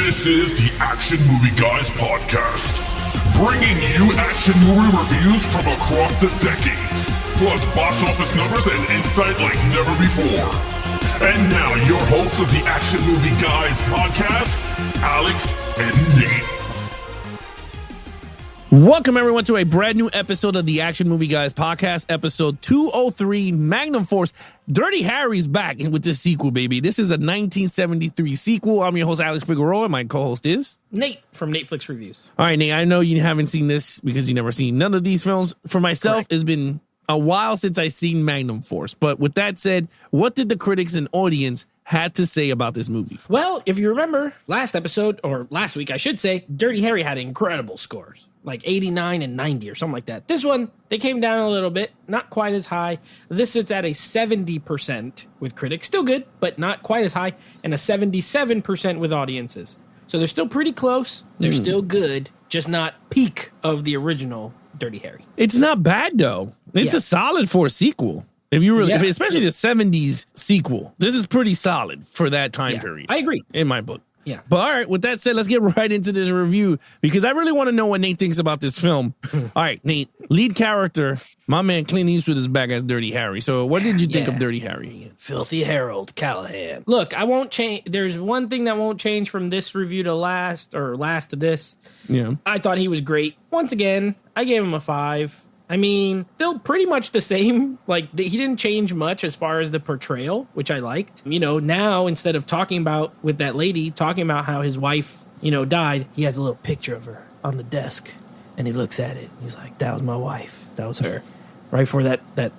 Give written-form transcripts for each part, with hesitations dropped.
This is the Action Movie Guys podcast, bringing you action movie reviews from across the decades, plus box office numbers and insight like never before. And now, your hosts of the Action Movie Guys podcast, Alex and Nate. Welcome, everyone, to a brand new episode of the Action Movie Guys podcast, episode 203, Magnum Force. Dirty Harry's back with this sequel, baby. This is a 1973 sequel. I'm your host, Alex Figueroa, and my co-host is... Nate from Netflix Reviews. All right, Nate, I know you haven't seen this because you've never seen none of these films. For myself, Correct. It's been a while since I've seen Magnum Force. But with that said, what did the critics and audience had to say about this movie? Well, if you remember last episode, or last week, I should say, Dirty Harry had incredible scores, like 89 and 90 or something like that. This one, they came down a little bit, not quite as high. This sits at a 70% with critics, still good, but not quite as high, and a 77% with audiences. So they're still pretty close. They're still good, just not peak of the original Dirty Harry. It's not bad, though. It's a solid for a sequel. If you really, especially the 70s sequel, this is pretty solid for that time period. I agree. In my book. Yeah. But all right, with that said, let's get right into this review because I really want to know what Nate thinks about this film. All right, Nate, lead character, my man Clint Eastwood is back as Dirty Harry. So what did you think of Dirty Harry again? Filthy Harold Callahan. Look, I won't change. There's one thing that won't change from this review to last to this. Yeah. I thought he was great. Once again, I gave him a 5. I mean, still pretty much the same. Like, he didn't change much as far as the portrayal, which I liked. You know, now, instead of talking about, with that lady, talking about how his wife, died, he has a little picture of her on the desk, and he looks at it. He's like, that was my wife. That was her. Right before that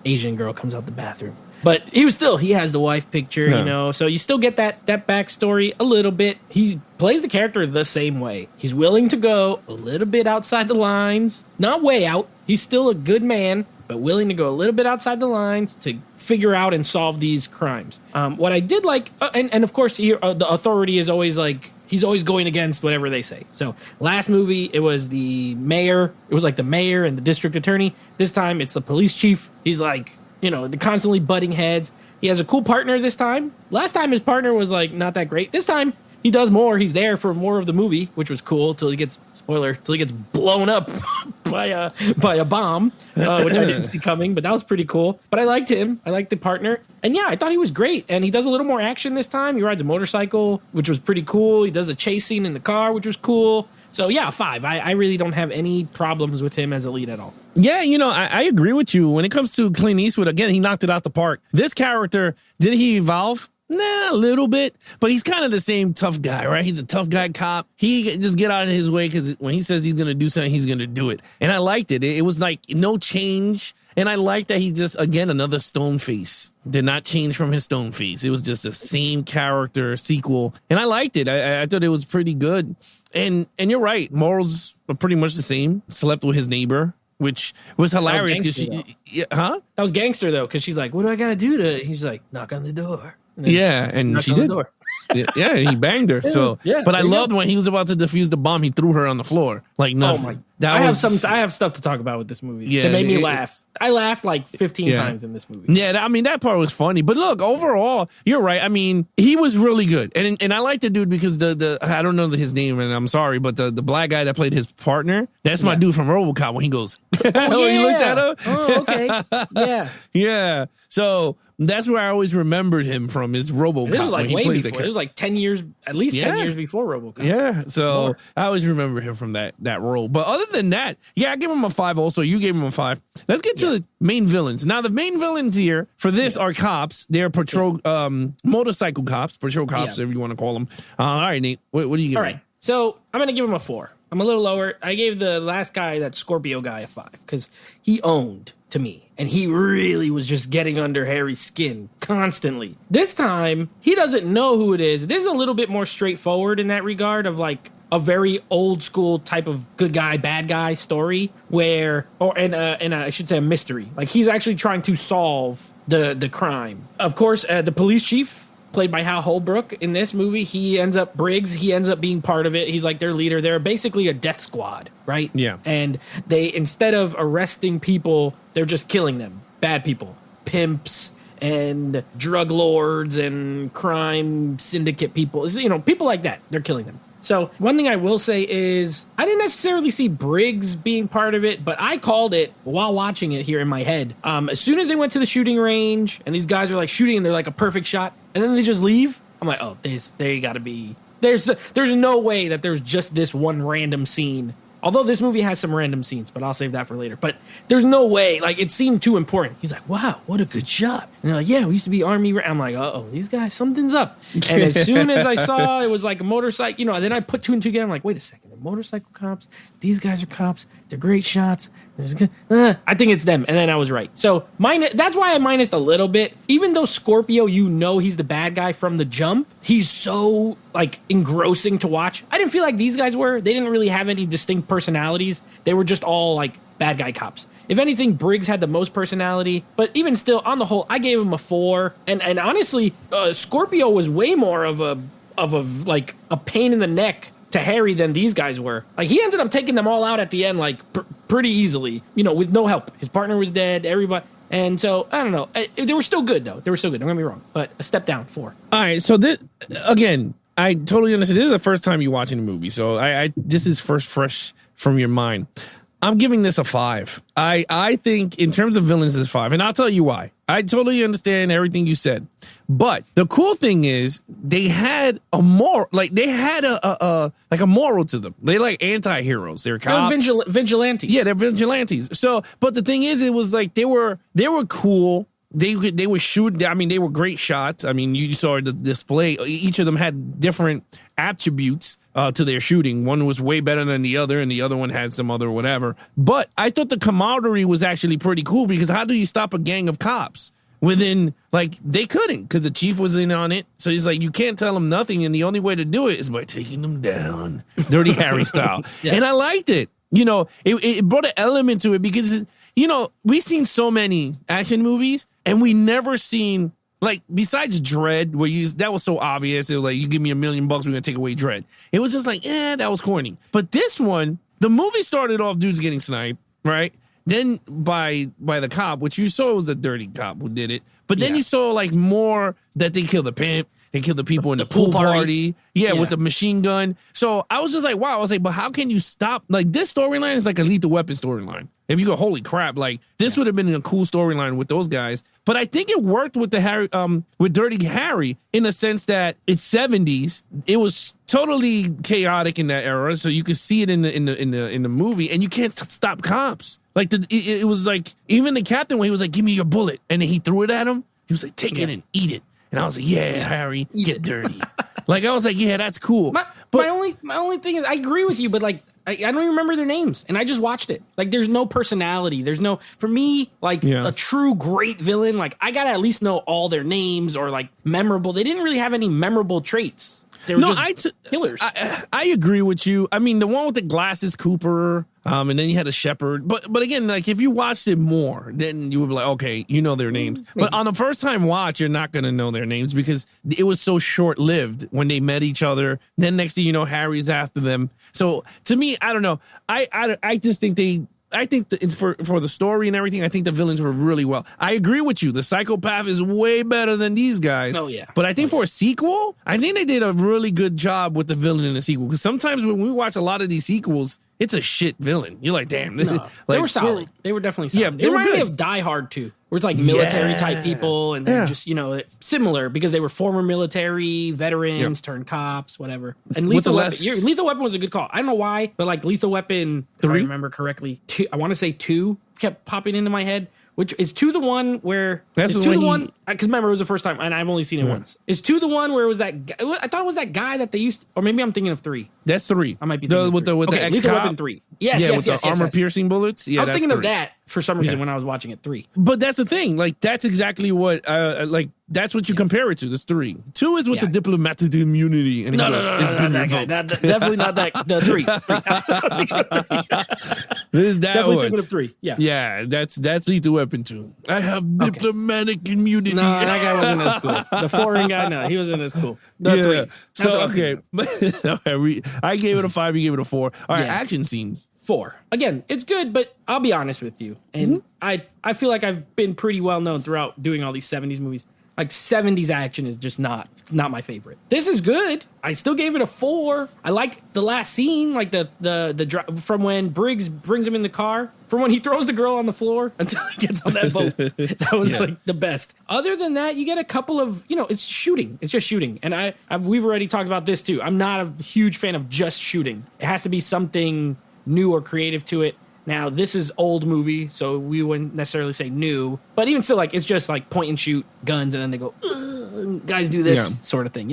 Asian girl comes out the bathroom. But he has the wife picture, so you still get that backstory a little bit. He plays the character the same way. He's willing to go a little bit outside the lines, not way out. He's still a good man, but willing to go a little bit outside the lines to figure out and solve these crimes. What I did like, and of course, the authority is always like, he's always going against whatever they say. So last movie, it was the mayor. It was like the mayor and the district attorney. This time, it's the police chief. He's like, they're constantly butting heads. He has a cool partner this time. Last time his partner was like not that great. This time he does more. He's there for more of the movie, which was cool till he gets blown up by a bomb, which I didn't see coming, but that was pretty cool. But I liked him. I liked the partner. And yeah, I thought he was great. And he does a little more action this time. He rides a motorcycle, which was pretty cool. He does a chase scene in the car, which was cool. So yeah, 5. I really don't have any problems with him as a lead at all. Yeah, I agree with you. When it comes to Clint Eastwood, again, he knocked it out the park. This character, did he evolve? Nah, a little bit. But he's kind of the same tough guy, right? He's a tough guy cop. He just get out of his way because when he says he's going to do something, he's going to do it. And I liked it. It was like no change. And I like that he just, again, another stone face. Did not change from his stone face. It was just the same character sequel. And I liked it. I thought it was pretty good. And you're right. Morals are pretty much the same. Slept with his neighbor, which was hilarious. That was gangster, though, because she's like, what do I got to do to... He's like, knock on the door. And she did. Yeah, he banged her. So, but I loved when he was about to defuse the bomb, he threw her on the floor like nothing. I have stuff to talk about with this movie. Yeah, that made me laugh. I laughed like 15 times in this movie. Yeah, I mean, that part was funny. But look, overall, you're right. I mean, he was really good. And I like the dude because the I don't know his name, and I'm sorry, but the black guy that played his partner, that's my dude from RoboCop when he goes, oh, yeah. You looked at him? Oh, okay. Yeah. Yeah. So that's where I always remembered him from is RoboCop. This was like way before. It was like 10 years, at least 10 years before RoboCop. Yeah. So I always remember him from that role. But other than that, I give him a 5 also. You gave him a 5. Let's get to the main villains. Now, the main villains here for this are cops. They're motorcycle cops, patrol cops, if you want to call them. All right, Nate, what do you give? All right. So I'm going to give him a 4. I'm a little lower. I gave the last guy, that Scorpio guy, a 5 because he owned to me. And he really was just getting under Harry's skin constantly. This time, he doesn't know who it is. This is a little bit more straightforward in that regard of like a very old school type of good guy, bad guy story where, I should say a mystery. Like he's actually trying to solve the crime. Of course, the police chief, played by Hal Holbrook in this movie, he ends up being part of it. He's like their leader. They're basically a death squad, right? Yeah. And they, instead of arresting people, they're just killing them. Bad people, pimps, and drug lords and crime syndicate people. You know, people like that. They're killing them. So one thing I will say is I didn't necessarily see Briggs being part of it, but I called it while watching it here in my head. As soon as they went to the shooting range and these guys are like shooting and they're like a perfect shot and then they just leave, I'm like, oh, they gotta be. There's no way that there's just this one random scene. Although this movie has some random scenes, but I'll save that for later. But there's no way, like, it seemed too important. He's like, wow, what a good shot. And they're like, yeah, we used to be Army. I'm like, uh-oh, these guys, something's up. And as soon as I saw it was like a motorcycle, you know, and then I put two and two together. I'm like, wait a second, the motorcycle cops, these guys are cops, they're great shots. I think it's them. And then I was right. So that's why I minused a little bit. Even though Scorpio, you know he's the bad guy from the jump, he's so like engrossing to watch. I didn't feel like these guys were. They didn't really have any distinct personalities. They were just all like bad guy cops. If anything, Briggs had the most personality. But even still, on the whole, I gave him a 4. And honestly, Scorpio was way more of a like a pain in the neck to Harry than these guys were. Like, he ended up taking them all out at the end, like, pretty easily, you know, with no help. His partner was dead, everybody. And so, I don't know. They were still good, though. They were still good. Don't get me wrong. But a step down, 4. All right. So, this, again, I totally understand. This is the first time you're watching the movie. So, this is fresh from your mind. I'm giving this a 5. I think in terms of villains, it's 5. And I'll tell you why. I totally understand everything you said. But the cool thing is they had a moral, like they had a moral to them. They're like anti-heroes. They're cops. They're vigilantes. Yeah, they're vigilantes. So, but the thing is, it was like they were cool. They were shooting. I mean, they were great shots. I mean, you saw the display. Each of them had different attributes to their shooting. One was way better than the other, and the other one had some other whatever. But I thought the camaraderie was actually pretty cool because how do you stop a gang of cops? Within, like, they couldn't because the chief was in on it. So he's like, you can't tell them nothing. And the only way to do it is by taking them down. Dirty Harry style. Yeah. And I liked it. You know, it brought an element to it because, you know, we've seen so many action movies and we never seen, like, besides Dread, where that was so obvious. It was like, you give me $1 million, we're going to take away Dread. It was just like, that was corny. But this one, the movie started off dudes getting sniped, right? Then by the cop, which you saw was the dirty cop who did it. But then you saw like more that they killed the pimp. They killed the people in the pool party. Yeah, with the machine gun. So I was just like, wow. I was like, but how can you stop? Like, this storyline is like a Lethal Weapon storyline. If you go, holy crap, like this would have been a cool storyline with those guys. But I think it worked with the Harry, with Dirty Harry in the sense that it's 70s. It was totally chaotic in that era, so you could see it in the movie, and you can't stop cops. Like it was like even the captain when he was like, "Give me your bullet," and then he threw it at him. He was like, "Take it and eat it." And I was like, "Yeah, Harry, get dirty." Like I was like, "Yeah, that's cool." My only thing is, I agree with you, but like. I don't even remember their names, and I just watched it. Like, there's no personality. There's no, for me, like, a true great villain, like, I gotta at least know all their names or, like, memorable. They didn't really have any memorable traits. They were just killers. I agree with you. I mean, the one with the glasses, Cooper, and then you had a Shepherd. But again, like, if you watched it more, then you would be like, okay, you know their names. Maybe. But on a first-time watch, you're not going to know their names because it was so short-lived when they met each other. Then next thing you know, Harry's after them. So to me, I don't know. I just think for the story and everything, I think the villains were really well. I agree with you. The psychopath is way better than these guys. Oh, yeah. But I think for a sequel, I think they did a really good job with the villain in the sequel. Because sometimes when we watch a lot of these sequels, it's a shit villain. You're like, damn. No, like, they were solid. They were definitely solid. Yeah, they reminded me of Die Hard too, where it's like military type people, and they're just, you know, similar because they were former military veterans turned cops, whatever. And Lethal Weapon was a good call. I don't know why, but like Lethal Weapon, if I remember correctly, I want to say 2 kept popping into my head. Which is 2 the one where because remember it was the first time and I've only seen it once. Is 2 the one where it was that guy, I thought it was that guy that they used, or maybe I'm thinking of 3. That's 3. I might be thinking with the ex-cop. Lethal Weapon 3. Yes, with the armor piercing bullets. Yeah, I was thinking of that for some reason when I was watching it 3. But that's the thing. Like that's exactly what that's what you compare it to. That's 3. 2 is with the diplomatic immunity. And no, not that guy. Definitely not that. The 3. This is that Definitely one. thinking of 3. Yeah. Yeah, that's Lethal Weapon 2. I have diplomatic immunity. No, that guy wasn't as cool. The foreign guy, no, he wasn't as cool. The 3. That's So what I'm okay, I gave it a 5. You gave it a 4. All right, Yeah. action scenes. 4. Again, it's good, but I'll be honest with you. And I feel like I've been pretty well known throughout doing all these 70s movies. Like 70s action is just not my favorite. This is good. I still gave it a 4. I like the last scene, like the from when Briggs brings him in the car, from when he throws the girl on the floor until he gets on that boat. That was like the best. Other than that, you get a couple of, it's shooting. It's just shooting. And we've already talked about this too. I'm not a huge fan of just shooting. It has to be something new or creative to it. Now, this is old movie, so we wouldn't necessarily say new, but even still, like, it's just like point and shoot guns, and then they go, guys do this sort of thing,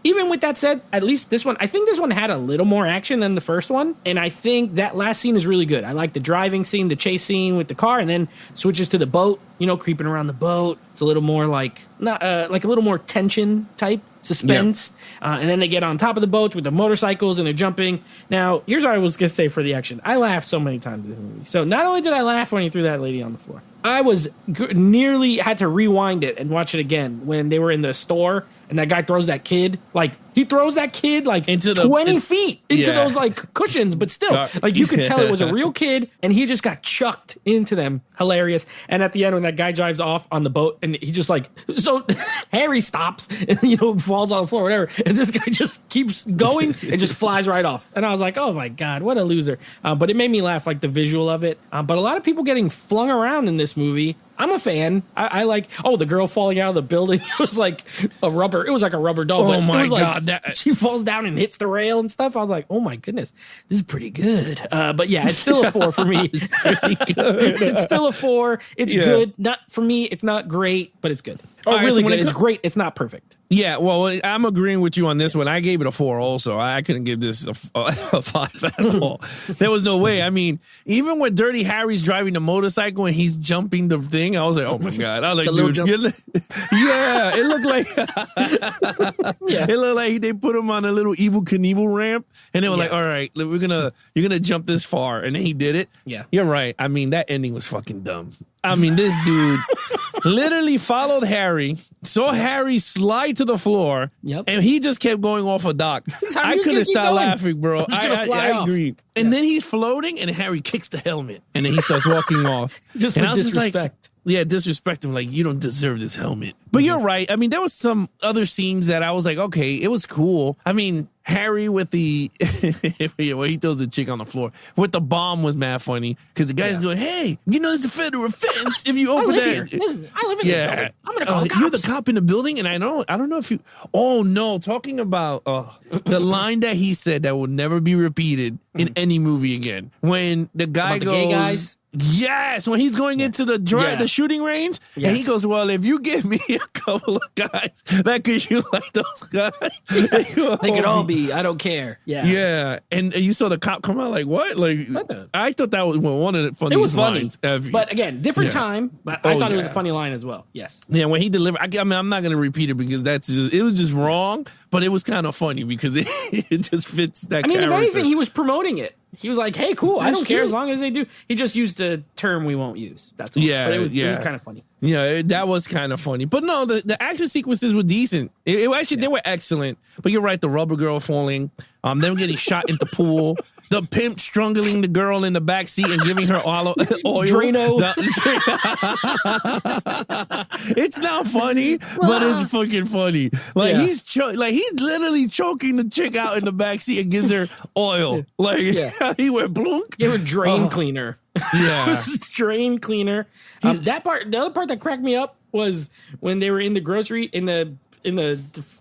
Even with that said, at least this one, I think this one had a little more action than the first one, and I think that last scene is really good. I like the driving scene, the chase scene with the car, and then switches to the boat, creeping around the boat. It's a little more like, not like a little more tension type. Suspense, and then they get on top of the boat with the motorcycles and they're jumping. Now, here's what I was gonna say for the action. I laughed so many times in this movie. So not only did I laugh when he threw that lady on the floor, I was nearly had to rewind it and watch it again when they were in the store and that guy throws that kid. Like, he throws that kid like into 20 feet into those like cushions, but still, like you could tell it was a real kid and he just got chucked into them. Hilarious. And at the end when that guy drives off on the boat and he just like, so Harry stops and falls on the floor, whatever. And this guy just keeps going and just flies right off. And I was like, oh my God, what a loser. But it made me laugh, like the visual of it. But a lot of people getting flung around in this movie. I'm a fan. I like, the girl falling out of the building. It was like a rubber doll. Oh my God. She falls down and hits the rail and stuff. I was like, oh my goodness, this is pretty good. But yeah, it's still a 4 for me. It's pretty good. It's still a 4. It's good. Not for me. It's not great, but it's good. Oh, really good. It's great. It's not perfect. Yeah, well, I'm agreeing with you on this one. I gave it a 4 also. I couldn't give this a 5 at all. There was no way. I mean, even when Dirty Harry's driving the motorcycle and he's jumping the thing, I was like, oh my God. I was like, dude, yeah, it looked like it looked like they put him on a little Evel Knievel ramp and they were like, all right, you're gonna jump this far. And then he did it. Yeah. You're right. I mean, that ending was fucking dumb. I mean, this dude literally followed Harry, saw Harry slide to the floor, and he just kept going off a dock. I couldn't stop laughing, bro. I agree. And then he's floating, and Harry kicks the helmet, and then he starts walking off. Just for disrespect. Disrespect him. Like, you don't deserve this helmet. But you're right. I mean, there was some other scenes that I was like, okay, it was cool. I mean, Harry with the when he throws the chick on the floor with the bomb was mad funny because the guy's going, hey, it's a federal offense if you open that. I live in this building. I'm gonna call the cops. You're the cop in the building, and I don't know if you. Oh no, talking about the line that he said that will never be repeated in any movie again. When the guy goes, gay guys. Yes, when he's going into the shooting range, and he goes, well, if you give me a couple of guys that could shoot like those guys, they could all be. I don't care. Yeah. And you saw the cop come out like, what? Like, I thought that was one of the funniest lines ever. But again, different time, but I thought it was a funny line as well. Yes. Yeah, when he delivered, I mean, I'm not going to repeat it because it was just wrong, but it was kind of funny because it just fits that character. If anything, he was promoting it. He was like, hey, cool, I don't care as long as they do. He just used a term we won't use. That's all. Yeah, but it was kind of funny. Yeah, that was kind of funny. But no, the action sequences were decent. They were excellent. But you're right, the rubber girl falling, them getting shot in the pool, the pimp strangling the girl in the back seat and giving her oil. Drano. It's not funny, but it's fucking funny. Like he's literally choking the chick out in the back seat and gives her oil. Like he went blunk. Give her drain cleaner. Yeah, drain cleaner. The other part that cracked me up was when they were in the grocery in the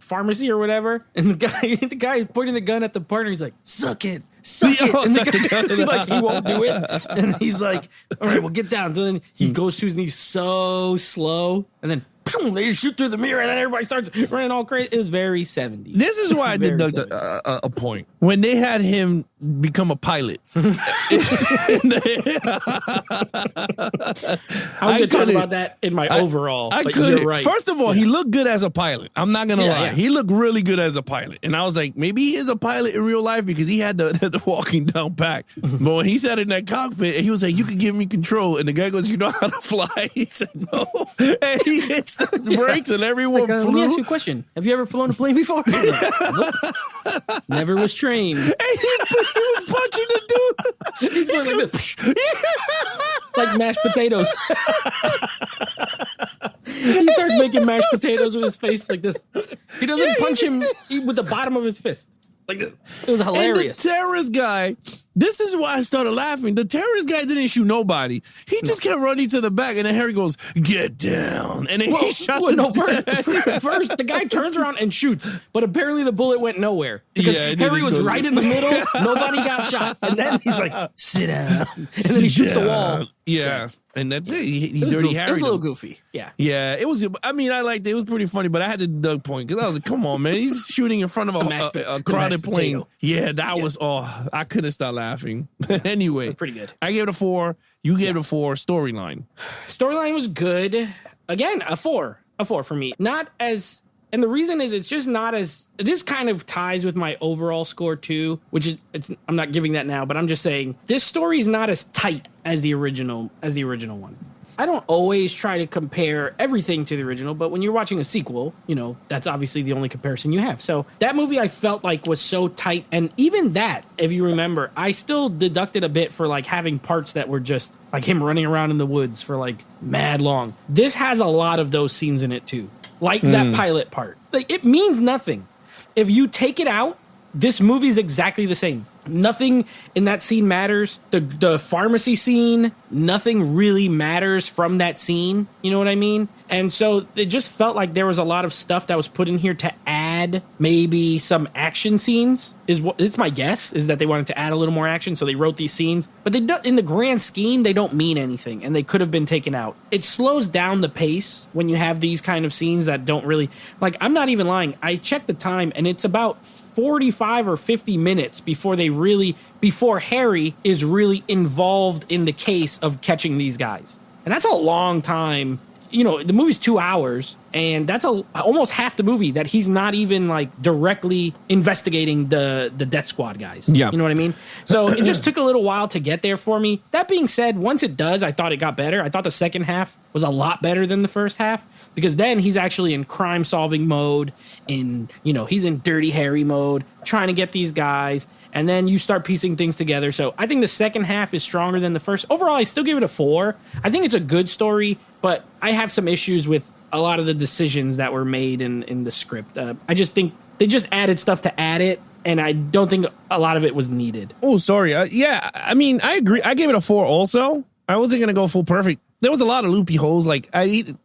pharmacy or whatever, and the guy is pointing the gun at the partner. He's like, "Suck it." And the guy, he won't do it. And he's like, all right, well, get down. So then he goes to his knees so slow, and then boom, they just shoot through the mirror, and then everybody starts running all crazy. It was very 70s. This is why I did a point. When they had him become a pilot. I was going to talk about that in my overall. I but couldn't. You're right. First of all, he looked good as a pilot. I'm not gonna lie. Yeah. He looked really good as a pilot, and I was like, maybe he is a pilot in real life because he had the walking down pack. But when he sat in that cockpit, and he was like, "You can give me control," and the guy goes, "You know how to fly?" He said, "No," and he hits the brakes, and everyone flew. Let me ask you a question. Have you ever flown a plane before? Nope. Never was trained. And he was punching the dude. He's going like this. Like mashed potatoes. He starts making mashed potatoes with his face like this. He doesn't punch him with the bottom of his fist. Like this. It was hilarious. And the terrorist guy, this is why I started laughing. The terrorist guy didn't shoot nobody. He just kept running to the back, and then Harry goes, "Get down." And then he shot first, the guy turns around and shoots, but apparently the bullet went nowhere. Because Harry was right in the middle. Nobody got shot. And then he's like, "Sit down." And then he shot the wall. Yeah. And that's it. He dirty goofy. Harry. It was a little goofy. Yeah. Yeah, it was good. I mean, I liked it. It was pretty funny, but I had to dug point because I was like, come on, man. He's shooting in front of a crowded plane. Yeah, that was, I couldn't stop laughing. Anyway. Pretty good. I gave it a 4. You gave it a 4. Storyline. Storyline was good. Again, a 4. A 4 for me. Not as... And the reason is it's just not as... This kind of ties with my overall score too, which is... I'm not giving that now, but I'm just saying this story is not as tight as the original one. I don't always try to compare everything to the original, but when you're watching a sequel, you know, that's obviously the only comparison you have. So that movie I felt like was so tight. And even that, if you remember, I still deducted a bit for like having parts that were just like him running around in the woods for like mad long. This has a lot of those scenes in it too. Like that pilot part. Like, it means nothing. If you take it out, this movie is exactly the same. Nothing in that scene matters. The pharmacy scene, nothing really matters from that scene. You know what I mean? And so it just felt like there was a lot of stuff that was put in here to add maybe some action scenes. It's my guess is that they wanted to add a little more action, so they wrote these scenes. But they don't, in the grand scheme, they don't mean anything, and they could have been taken out. It slows down the pace when you have these kind of scenes that don't really... Like, I'm not even lying. I checked the time, and it's about 45 or 50 minutes before Harry is really involved in the case of catching these guys. And that's a long time. You know, the movie's 2 hours, and that's almost half the movie that he's not even like directly investigating the Death Squad guys. Yeah. You know what I mean? So it just took a little while to get there for me. That being said, once it does, I thought it got better. I thought the second half was a lot better than the first half, because then he's actually in crime solving mode, he's in Dirty Harry mode, trying to get these guys, and then you start piecing things together. So I think the second half is stronger than the first. Overall, I still give it a 4. I think it's a good story, but I have some issues with a lot of the decisions that were made in the script. I just think they just added stuff to add it, and I don't think a lot of it was needed. Oh, sorry. Yeah, I mean, I agree. I gave it a 4 also. I wasn't going to go full perfect. There was a lot of loopy holes. Like, you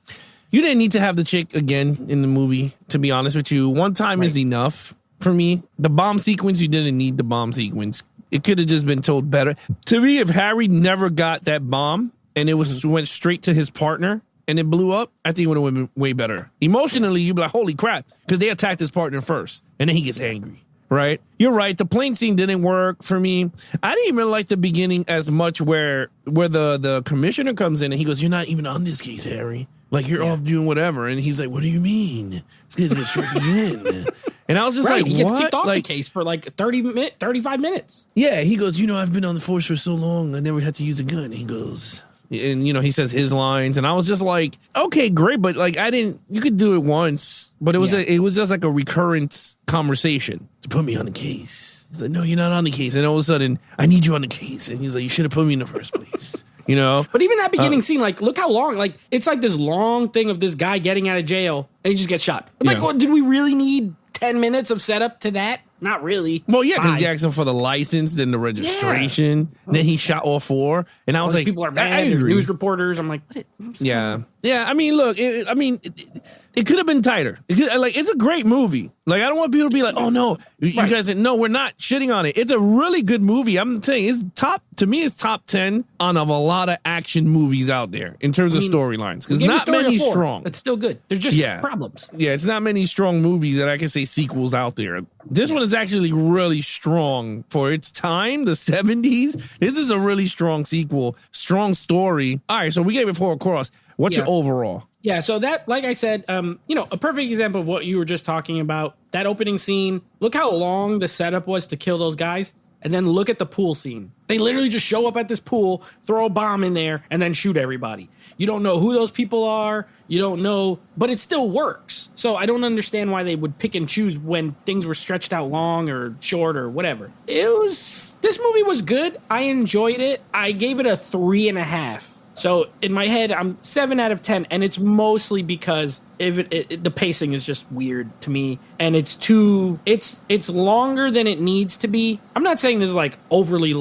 didn't need to have the chick again in the movie, to be honest with you. One time is enough for me. The bomb sequence, you didn't need the bomb sequence. It could have just been told better. To me, if Harry never got that bomb and it went straight to his partner and it blew up, I think it would have been way better. Emotionally, you'd be like, holy crap, because they attacked his partner first, and then he gets angry, right? You're right. The plane scene didn't work for me. I didn't even like the beginning as much where the commissioner comes in and he goes, "You're not even on this case, Harry. Like, you're off doing whatever." And he's like, "What do you mean? This guy's going to strike again." And I was just like, he gets what? kicked off the case for like 35 minutes. Yeah, he goes, "I've been on the force for so long, I never had to use a gun." He goes... And, he says his lines, and I was just like, okay, great, but like, you could do it once, but it was just like a recurrent conversation to put me on the case. He's like, "No, you're not on the case." And all of a sudden, "I need you on the case." And he's like, "You should have put me in the first place." But even that beginning scene, like, look how long, like, it's like this long thing of this guy getting out of jail and he just gets shot. I'm like, well, did we really need 10 minutes of setup to that? Not really. Well, yeah, because he asked him for the license, then the registration, then he shot all 4, and I was like, people are mad. I There's agree. news reporters. I'm like, what? Yeah, Yeah, I mean, look, it could have been tighter. It's a great movie. Like, I don't want people to be like, oh no, you guys, no, we're not shitting on it. It's a really good movie. I'm saying it's top 10 on of a lot of action movies out there in terms of storylines. Because not many strong. It's still good. There's just problems. Yeah, it's not many strong movies that I can say sequels out there. This one is actually really strong for its time, the 70s. This is a really strong sequel, strong story. All right, so we gave it 4 across. What's your overall? Yeah, so that, like I said, a perfect example of what you were just talking about, that opening scene, look how long the setup was to kill those guys, and then look at the pool scene. They literally just show up at this pool, throw a bomb in there, and then shoot everybody. You don't know who those people are, you don't know, but it still works. So I don't understand why they would pick and choose when things were stretched out long or short or whatever. This movie was good, I enjoyed it, I gave it a 3.5. So in my head, I'm 7 out of 10, and it's mostly because the pacing is just weird to me, and it's longer than it needs to be. I'm not saying this is like overly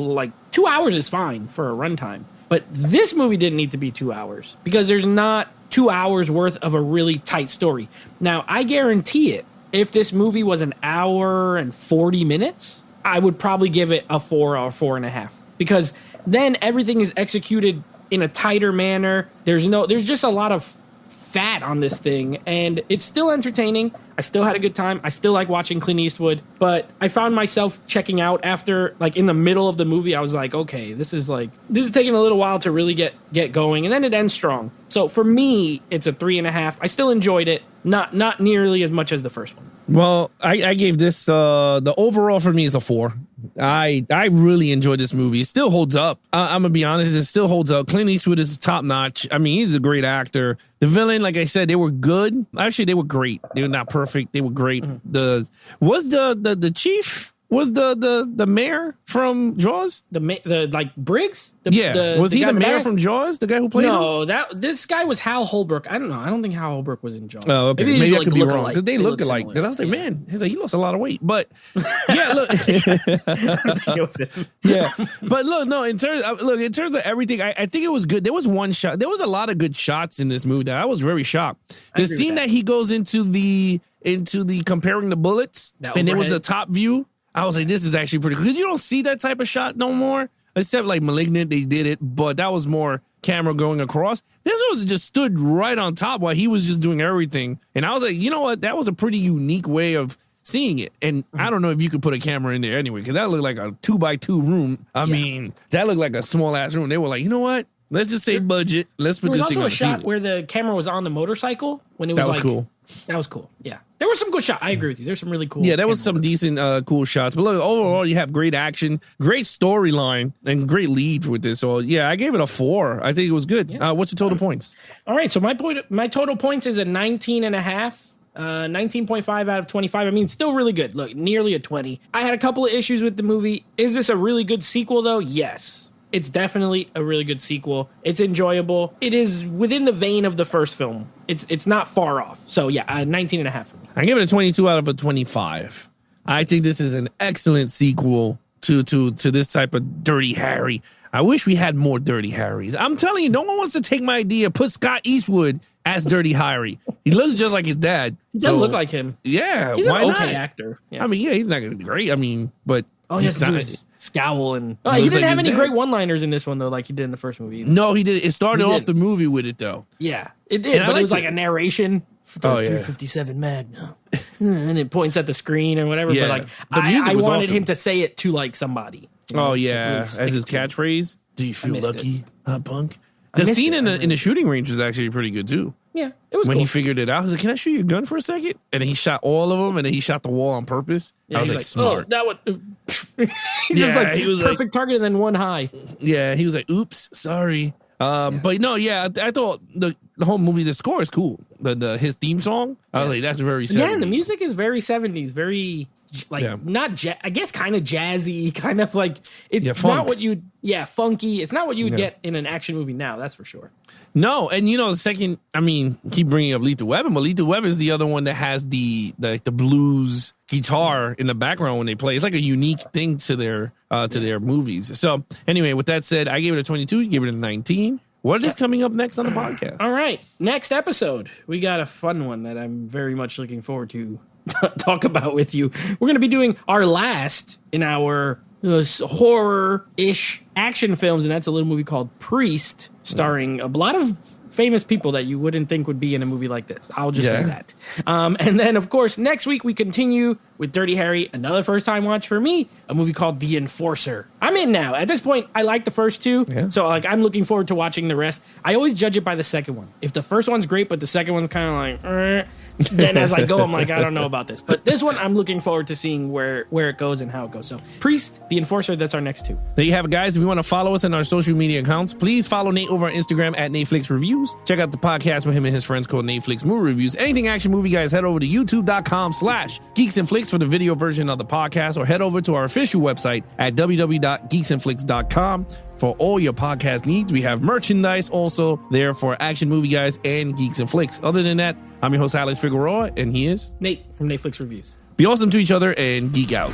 2 hours is fine for a runtime, but this movie didn't need to be 2 hours because there's not 2 hours worth of a really tight story. Now, I guarantee it, if this movie was an hour and 40 minutes, I would probably give it a 4 or 4.5 because then everything is executed in a tighter manner. There's just a lot of fat on this thing, and it's still entertaining. I still had a good time. I still like watching Clint Eastwood, but I found myself checking out after, in the middle of the movie. I was like, okay, this is taking a little while to really get going, and then it ends strong. So for me, it's a 3.5. I still enjoyed it, not nearly as much as the first one. Well, I gave this the overall for me is a 4. I really enjoyed this movie. It still holds up. I'm gonna be honest, it still holds up. Clint Eastwood is top notch. I mean, he's a great actor. The villain, like I said, they were good. Actually, they were great. They were not perfect. They were great. Mm-hmm. The chief was the mayor from Jaws. Briggs. Was he the mayor from Jaws? The guy who played him? No, this guy was Hal Holbrook. I don't know. I don't think Hal Holbrook was in Jaws. Oh, okay. Maybe I could be wrong. Because they look alike. And I was like, man, he lost a lot of weight. But yeah, look. I don't think it was him. Yeah, but in terms of everything, I think it was good. There was one shot. There was a lot of good shots in this movie that I was very shocked. The scene that he goes into the comparing the bullets, and it was the top view. I was like, this is actually pretty cool. Because you don't see that type of shot no more. Except Malignant, they did it. But that was more camera going across. This was just stood right on top while he was just doing everything. And I was like, you know what? That was a pretty unique way of seeing it. And I don't know if you could put a camera in there anyway. Because that looked like a 2x2 room. I mean, that looked like a small-ass room. They were like, you know what? Let's just say budget. Let's put this thing on the ceiling. There was also a shot where the camera was on the motorcycle. When it was that was cool. That was cool. Yeah. There were some good shots. I agree with you. There's some really cool. Yeah, there was some decent, cool shots. But look, overall, you have great action, great storyline, and great lead with this. So, yeah, I gave it a 4. I think it was good. Yeah. What's your total points? All right. So, my total points is a 19.5. 19.5 out of 25. I mean, still really good. Look, nearly a 20. I had a couple of issues with the movie. Is this a really good sequel, though? Yes. It's definitely a really good sequel. It's enjoyable. It is within the vein of the first film. It's not far off. So yeah, 19.5 for me. I give it a 22 out of a 25. I think this is an excellent sequel to this type of Dirty Harry. I wish we had more Dirty Harrys. I'm telling you, no one wants to take my idea. Put Scott Eastwood as Dirty Harry. He looks just like his dad. He does look like him. Yeah, he's why an okay not? Actor. Yeah. I mean, yeah, he's not gonna be great. I mean, but he has to do his scowl and he didn't have any great one-liners in this one though, like he did in the first movie. No, he did. It started off the movie with it though. Yeah, it did. But it was like a narration. 357 Magnum, and it points at the screen or whatever. Yeah. But like, the music I was wanted awesome. him to say it to like somebody. Oh yeah, as his catchphrase. Do you feel lucky, punk? The scene in the shooting range was actually pretty good too. Yeah, it was when cool. he figured it out. He was like, "Can I shoot your gun for a second?" And then he shot all of them, and then he shot the wall on purpose. Yeah, I was like, smart. Oh, that would. He was perfect target and then one high. Yeah, he was like, "Oops, sorry." But no, yeah, I thought the whole movie, the score is cool. His theme song, I was like, that's very 70s. Yeah, and the music is very 70s, very not I guess kind of jazzy, kind of like it's not what you funky. It's not what you would get in an action movie now. That's for sure. No, and the second, I mean, keep bringing up Lethal Weapon, but Lethal Weapon is the other one that has the blues guitar in the background when they play. It's like a unique thing to their movies. So anyway, with that said, I gave it a 22. You gave it a 19. what is coming up next on the podcast? All right. Next episode, we got a fun one that I'm very much looking forward to talk about with you. We're going to be doing our last in our horror-ish action films, and that's a little movie called Priest, starring a lot of famous people that you wouldn't think would be in a movie like this. I'll just say that. And then, of course, next week we continue with Dirty Harry, another first-time watch for me, a movie called The Enforcer. I'm in now. At this point, I like the first two, so like I'm looking forward to watching the rest. I always judge it by the second one. If the first one's great, but the second one's kind of like, then as I go, I'm like, I don't know about this. But this one, I'm looking forward to seeing where it goes and how it goes. So Priest, The Enforcer, that's our next two. There you have it, guys. If you want to follow us on our social media accounts, please follow Nate over on Instagram at NateFlix Reviews. Check out the podcast with him and his friends called NateFlix Movie Reviews. Anything action movie, guys, head over to youtube.com/Geeks and Flicks for the video version of the podcast, or head over to our official website at www.geeksandflix.com for all your podcast needs. We have merchandise also there for action movie guys and Geeks and Flicks. Other than that, I'm your host, Alex Figueroa, and he is Nate from NateFlix Reviews. Be awesome to each other and geek out.